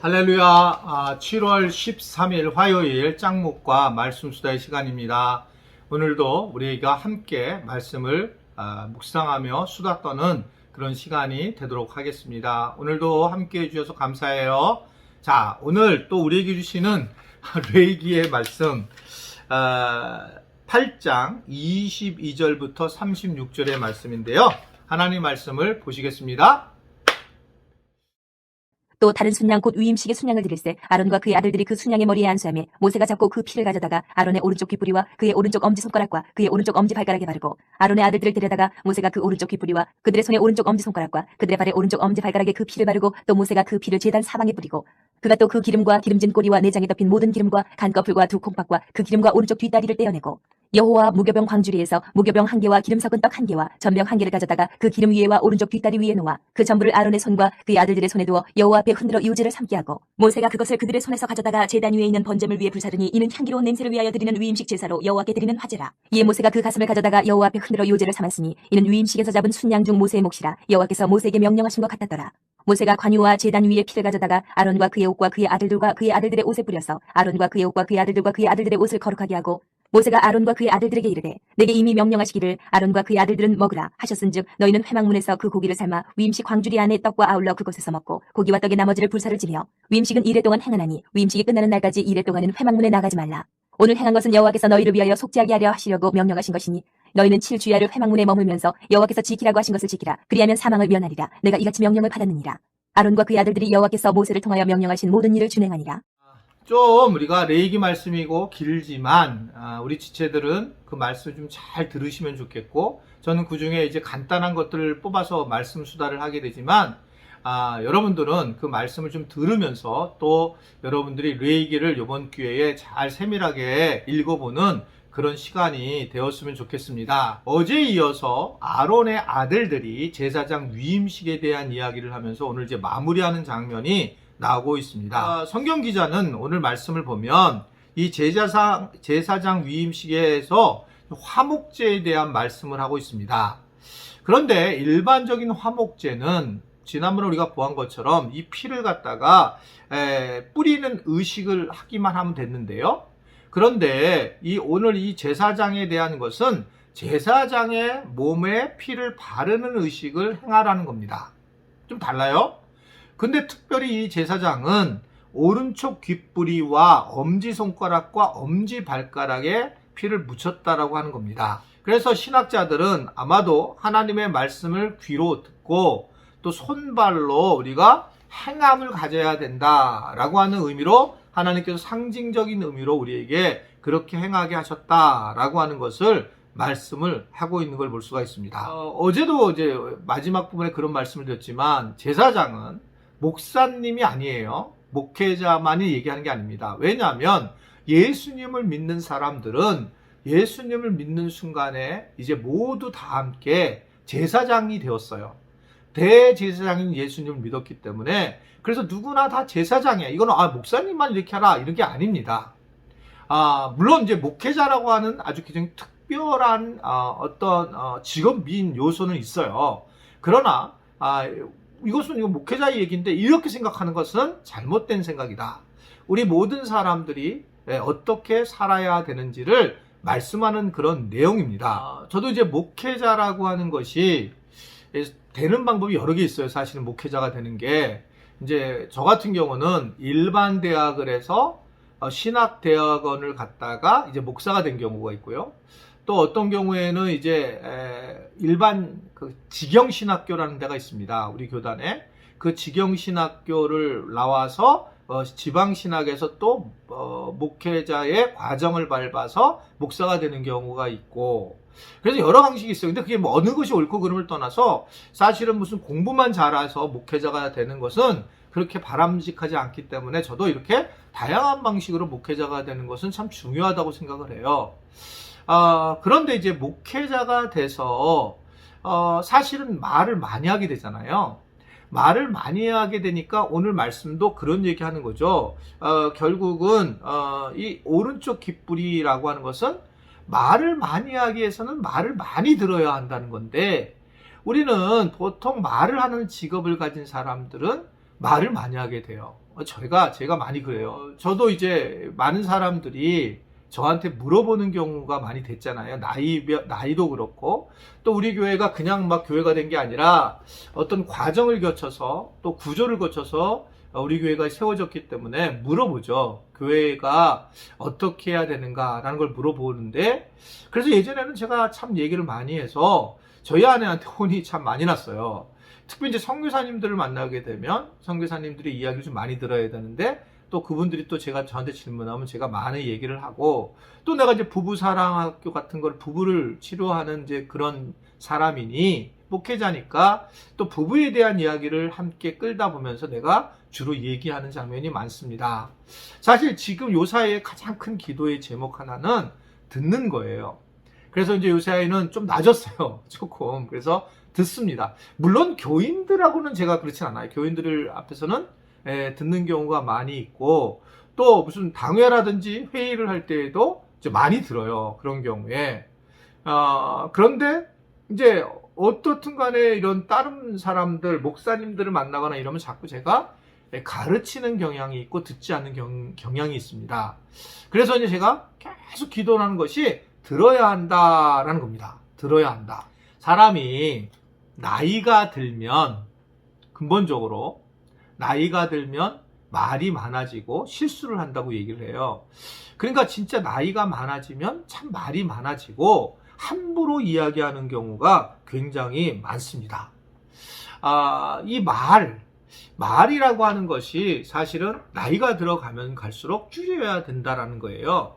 할렐루야. 7월 13일 화요일 짱목과 말씀 수다의 시간입니다. 오늘도 우리가 함께 말씀을 묵상하며 수다 떠는 그런 시간이 되도록 하겠습니다. 오늘도 함께 해주셔서 감사해요. 자, 오늘 또 우리에게 주시는 레위기의 말씀 8장 22절부터 36절의 말씀인데요. 하나님 말씀을 보시겠습니다. 또 다른 순양 곧 위임식의 순양을 드릴세 아론과 그의 아들들이 그 순양의 머리에 안수하며 모세가 잡고 그 피를 가져다가 아론의 오른쪽 귓뿌리와 그의 오른쪽 엄지손가락과 그의 오른쪽 엄지발가락에 바르고 아론의 아들들을 데려다가 모세가 그 오른쪽 귓뿌리와 그들의 손의 오른쪽 엄지손가락과 그들의 발의 오른쪽 엄지발가락에 그 피를 바르고 또 모세가 그 피를 제단 사방에 뿌리고 그가 또 그 기름과 기름진 꼬리와 내장에 덮인 모든 기름과 간꺼풀과 두 콩팥과 그 기름과 오른쪽 뒷다리를 떼어내고 여호와 무교병 광주리에서 무교병 한 개와 기름 섞은 떡 한 개와 전병 한 개를 가져다가 그 기름 위에와 오른쪽 뒷다리 위에 놓아 그 전부를 아론의 손과 그의 아들들의 손에 두어 여호와 앞에 흔들어 유제를 삼게 하고 모세가 그것을 그들의 손에서 가져다가 제단 위에 있는 번제물 위에 불사르니 이는 향기로운 냄새를 위하여 드리는 위임식 제사로 여호와께 드리는 화제라. 이에 모세가 그 가슴을 가져다가 여호와 앞에 흔들어 유제를 삼았으니 이는 위임식에서 잡은 순양 중 모세의 몫이라 여호와께서 모세에게 명령하신 것 같았더라. 모세가 관유와 제단 위에 피를 가져다가 아론과 그의 옷과 그의 아들들과 그의 아들들의 옷에 뿌려서 아론과 그의 옷과 그의 아들들과 그의 아들들의 옷을 거룩하게 하고 모세가 아론과 그의 아들들에게 이르되 내게 이미 명령하시기를 아론과 그의 아들들은 먹으라 하셨은즉 너희는 회막문에서 그 고기를 삶아 위임식 광주리 안에 떡과 아울러 그곳에서 먹고 고기와 떡의 나머지를 불사를 지며 위임식은 이레 동안 행하나니 위임식이 끝나는 날까지 이레 동안은 회막문에 나가지 말라. 오늘 행한 것은 여호와께서 너희를 위하여 속죄하게 하려 하시려고 명령하신 것이니 너희는 7주야를 회막문에 머물면서 여호와께서 지키라고 하신 것을 지키라. 그리하면 사망을 면하리라. 내가 이같이 명령을 받았느니라. 아론과 그의 아들들이 여호와께서 모세를 통하여 명령하신 모든 일을 준행하니라. 좀 우리가 레위기 말씀이고 길지만 우리 지체들은 그 말씀 좀 잘 들으시면 좋겠고, 저는 그 중에 이제 간단한 것들을 뽑아서 말씀 수다를 하게 되지만 여러분들은 그 말씀을 좀 들으면서 또 여러분들이 레위기를 이번 기회에 잘 세밀하게 읽어보는 그런 시간이 되었으면 좋겠습니다. 어제에 이어서 아론의 아들들이 제사장 위임식에 대한 이야기를 하면서 오늘 이제 마무리하는 장면이 나오고 있습니다. 성경 기자는 오늘 말씀을 보면 이 제사장 위임식에서 화목제에 대한 말씀을 하고 있습니다. 그런데 일반적인 화목제는 지난번에 우리가 보한 것처럼 이 피를 갖다가 뿌리는 의식을 하기만 하면 됐는데요. 그런데 오늘 이 제사장에 대한 것은 제사장의 몸에 피를 바르는 의식을 행하라는 겁니다. 좀 달라요? 근데 특별히 이 제사장은 오른쪽 귓뿌리와 엄지손가락과 엄지발가락에 피를 묻혔다라고 하는 겁니다. 그래서 신학자들은 아마도 하나님의 말씀을 귀로 듣고 또 손발로 우리가 행함을 가져야 된다라고 하는 의미로 하나님께서 상징적인 의미로 우리에게 그렇게 행하게 하셨다라고 하는 것을 말씀을 하고 있는 걸 볼 수가 있습니다. 어제도 이제 마지막 부분에 그런 말씀을 드렸지만 제사장은 목사님이 아니에요. 목회자만이 얘기하는 게 아닙니다. 왜냐하면 예수님을 믿는 사람들은 예수님을 믿는 순간에 이제 모두 다 함께 제사장이 되었어요. 대제사장인 예수님을 믿었기 때문에 그래서 누구나 다 제사장이야. 이거는 목사님만 이렇게 하라 이런 게 아닙니다. 물론 이제 목회자라고 하는 아주 굉장히 특별한 어떤 직업민 요소는 있어요. 그러나 이것은 목회자의 얘기인데 이렇게 생각하는 것은 잘못된 생각이다. 우리 모든 사람들이 어떻게 살아야 되는지를 말씀하는 그런 내용입니다. 저도 이제 목회자라고 하는 것이 되는 방법이 여러 개 있어요. 사실은 목회자가 되는 게 이제 저 같은 경우는 일반 대학을 해서 신학대학원을 갔다가 이제 목사가 된 경우가 있고요. 또 어떤 경우에는 이제 일반 그 직영신학교라는 데가 있습니다. 우리 교단에 그 직영신학교를 나와서 지방신학에서 또 목회자의 과정을 밟아서 목사가 되는 경우가 있고, 그래서 여러 방식이 있어요. 근데 그게 뭐 어느 것이 옳고 그름을 떠나서 사실은 무슨 공부만 잘해서 목회자가 되는 것은 그렇게 바람직하지 않기 때문에 저도 이렇게 다양한 방식으로 목회자가 되는 것은 참 중요하다고 생각을 해요. 그런데 이제 목회자가 돼서 사실은 말을 많이 하게 되잖아요. 말을 많이 하게 되니까 오늘 말씀도 그런 얘기 하는 거죠. 결국은 이 오른쪽 귓뿌리라고 하는 것은 말을 많이 하기 위해서는 말을 많이 들어야 한다는 건데, 우리는 보통 말을 하는 직업을 가진 사람들은 말을 많이 하게 돼요. 제가 많이 그래요. 저도 이제 많은 사람들이 저한테 물어보는 경우가 많이 됐잖아요. 나이도 그렇고, 또 우리 교회가 그냥 막 교회가 된 게 아니라 어떤 과정을 거쳐서 또 구조를 거쳐서 우리 교회가 세워졌기 때문에 물어보죠. 교회가 어떻게 해야 되는가라는 걸 물어보는데, 그래서 예전에는 제가 참 얘기를 많이 해서 저희 아내한테 혼이 참 많이 났어요. 특히 이제 선교사님들을 만나게 되면 선교사님들의 이야기를 좀 많이 들어야 되는데, 또 그분들이 또 저한테 질문하면 제가 많은 얘기를 하고, 또 내가 이제 부부 사랑학교 같은 걸 부부를 치료하는 이제 그런 사람이니 목회자니까 또 부부에 대한 이야기를 함께 끌다 보면서 내가 주로 얘기하는 장면이 많습니다. 사실 지금 요 사이에 가장 큰 기도의 제목 하나는 듣는 거예요. 그래서 이제 요 사이는 좀 낮았어요. 조금. 그래서 듣습니다. 물론 교인들하고는 제가 그렇진 않아요. 교인들 앞에서는 듣는 경우가 많이 있고, 또 무슨 당회라든지 회의를 할 때에도 이제 많이 들어요. 그런 경우에. 그런데 이제 어떻든 간에 이런 다른 사람들, 목사님들을 만나거나 이러면 자꾸 제가 가르치는 경향이 있고 듣지 않는 경향이 있습니다. 그래서 이제 제가 계속 기도하는 것이 들어야 한다라는 겁니다. 들어야 한다. 사람이 나이가 들면 근본적으로 나이가 들면 말이 많아지고 실수를 한다고 얘기를 해요. 그러니까 진짜 나이가 많아지면 참 말이 많아지고 함부로 이야기하는 경우가 굉장히 많습니다. 이 말이라고 하는 것이 사실은 나이가 들어가면 갈수록 줄여야 된다라는 거예요.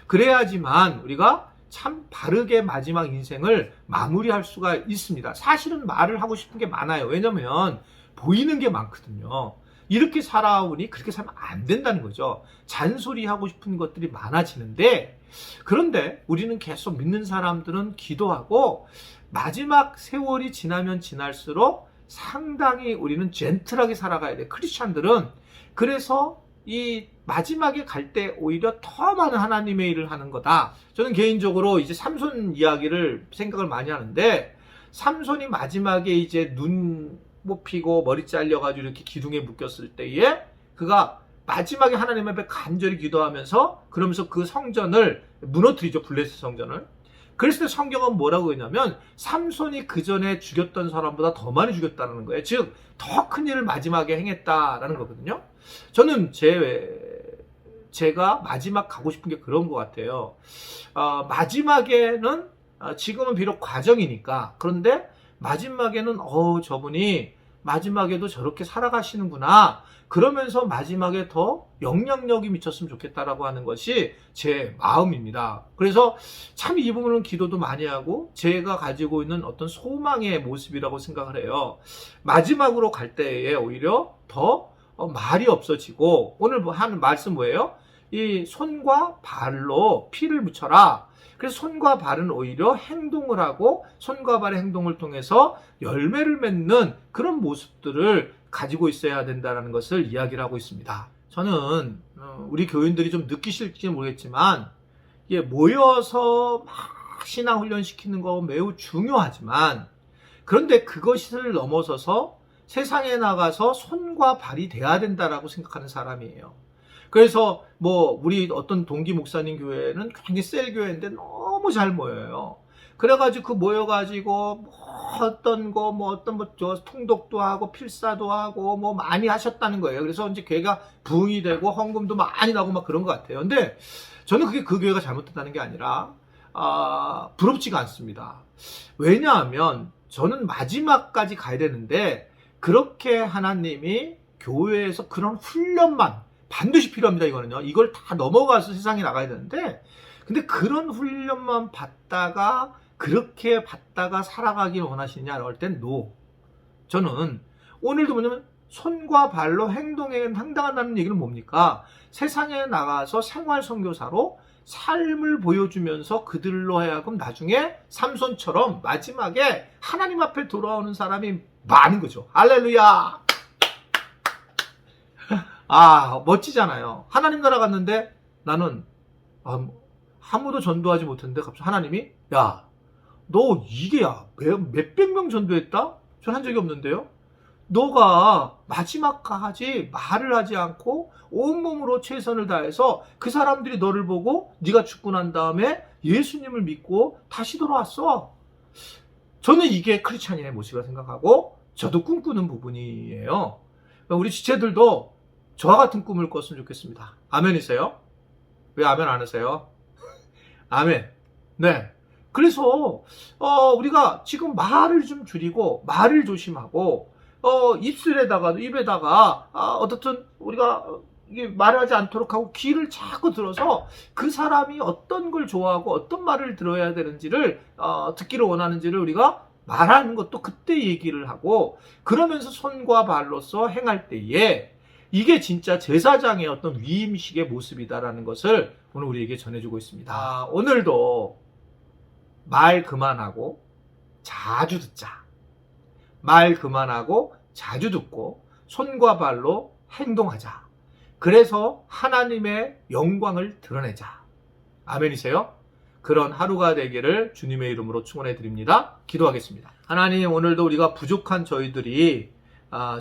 그래야지만 우리가 참 바르게 마지막 인생을 마무리할 수가 있습니다. 사실은 말을 하고 싶은 게 많아요. 왜냐면 보이는 게 많거든요. 이렇게 살아오니 그렇게 살면 안 된다는 거죠. 잔소리하고 싶은 것들이 많아지는데, 그런데 우리는 계속 믿는 사람들은 기도하고 마지막 세월이 지나면 지날수록 상당히 우리는 젠틀하게 살아가야 돼. 크리스찬들은. 그래서 이 마지막에 갈 때 오히려 더 많은 하나님의 일을 하는 거다. 저는 개인적으로 이제 삼손 이야기를 생각을 많이 하는데, 삼손이 마지막에 이제 눈 못 피고 머리 잘려가지고 이렇게 기둥에 묶였을 때에 그가 마지막에 하나님 앞에 간절히 기도하면서 그러면서 그 성전을 무너뜨리죠. 블레셋 성전을. 그랬을 때 성경은 뭐라고 했냐면 삼손이 그 전에 죽였던 사람보다 더 많이 죽였다는 거예요. 즉 더 큰 일을 마지막에 행했다라는 거거든요. 저는 제가 마지막 가고 싶은 게 그런 것 같아요. 마지막에는 지금은 비록 과정이니까, 그런데 마지막에는 저분이 마지막에도 저렇게 살아가시는구나, 그러면서 마지막에 더 영향력이 미쳤으면 좋겠다라고 하는 것이 제 마음입니다. 그래서 참 이 부분은 기도도 많이 하고 제가 가지고 있는 어떤 소망의 모습이라고 생각을 해요. 마지막으로 갈 때에 오히려 더 말이 없어지고, 오늘 하는 말씀 뭐예요? 이 손과 발로 피를 묻혀라. 그래서 손과 발은 오히려 행동을 하고 손과 발의 행동을 통해서 열매를 맺는 그런 모습들을 가지고 있어야 된다는 것을 이야기를 하고 있습니다. 저는 우리 교인들이 좀 느끼실지 모르겠지만, 이게 모여서 막 신앙훈련 시키는 거 매우 중요하지만, 그런데 그것을 넘어서서 세상에 나가서 손과 발이 돼야 된다라고 생각하는 사람이에요. 그래서 우리 어떤 동기 목사님 교회는 굉장히 셀 교회인데 너무 잘 모여요. 그래가지고 그 모여가지고 어떤 통독도 하고 필사도 하고 많이 하셨다는 거예요. 그래서 이제 교회가 부흥이 되고 헌금도 많이 나고 막 그런 것 같아요. 근데 저는 그게 그 교회가 잘못됐다는 게 아니라 부럽지가 않습니다. 왜냐하면 저는 마지막까지 가야 되는데, 그렇게 하나님이 교회에서 그런 훈련만 반드시 필요합니다. 이거는요. 이걸 다 넘어가서 세상에 나가야 되는데, 근데 그런 훈련만 받다가 그렇게 받다가 살아가길 원하시느냐라고 할 땐 노. 저는 오늘도 뭐냐면 손과 발로 행동에 당당하다는 얘기는 뭡니까? 세상에 나가서 생활 선교사로 삶을 보여주면서 그들로 하여금 나중에 삼손처럼 마지막에 하나님 앞에 돌아오는 사람이 많은 거죠. 할렐루야. 멋지잖아요. 하나님 나라 갔는데 나는 아무도 전도하지 못했는데 갑자기 하나님이 너 몇백 명 전도했다? 전 한 적이 없는데요. 너가 마지막까지 말을 하지 않고 온몸으로 최선을 다해서 그 사람들이 너를 보고 네가 죽고 난 다음에 예수님을 믿고 다시 돌아왔어. 저는 이게 크리스찬인의 모습이라 생각하고 저도 꿈꾸는 부분이에요. 우리 지체들도 저와 같은 꿈을 꿨으면 좋겠습니다. 아멘이세요? 왜 아멘 안 하세요? 아멘. 네. 그래서 우리가 지금 말을 좀 줄이고 말을 조심하고 입에다가 어떻든 우리가 이게 말하지 않도록 하고 귀를 자꾸 들어서 그 사람이 어떤 걸 좋아하고 어떤 말을 들어야 되는지를 듣기를 원하는지를 우리가 말하는 것도 그때 얘기를 하고 그러면서 손과 발로서 행할 때에 이게 진짜 제사장의 어떤 위임식의 모습이다라는 것을 오늘 우리에게 전해주고 있습니다. 오늘도 말 그만하고 자주 듣자. 말 그만하고 자주 듣고 손과 발로 행동하자. 그래서 하나님의 영광을 드러내자. 아멘이세요? 그런 하루가 되기를 주님의 이름으로 축원해 드립니다. 기도하겠습니다. 하나님, 오늘도 우리가 부족한 저희들이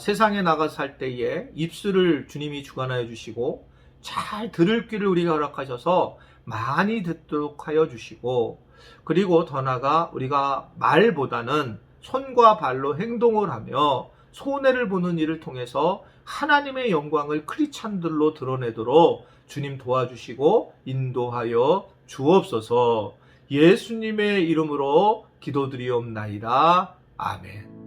세상에 나가서 살 때에 입술을 주님이 주관하여 주시고 잘 들을 귀를 우리가 허락하셔서 많이 듣도록 하여 주시고 그리고 더 나아가 우리가 말보다는 손과 발로 행동을 하며 손해를 보는 일을 통해서 하나님의 영광을 크리스찬들로 드러내도록 주님 도와주시고 인도하여 주옵소서. 예수님의 이름으로 기도드리옵나이다. 아멘.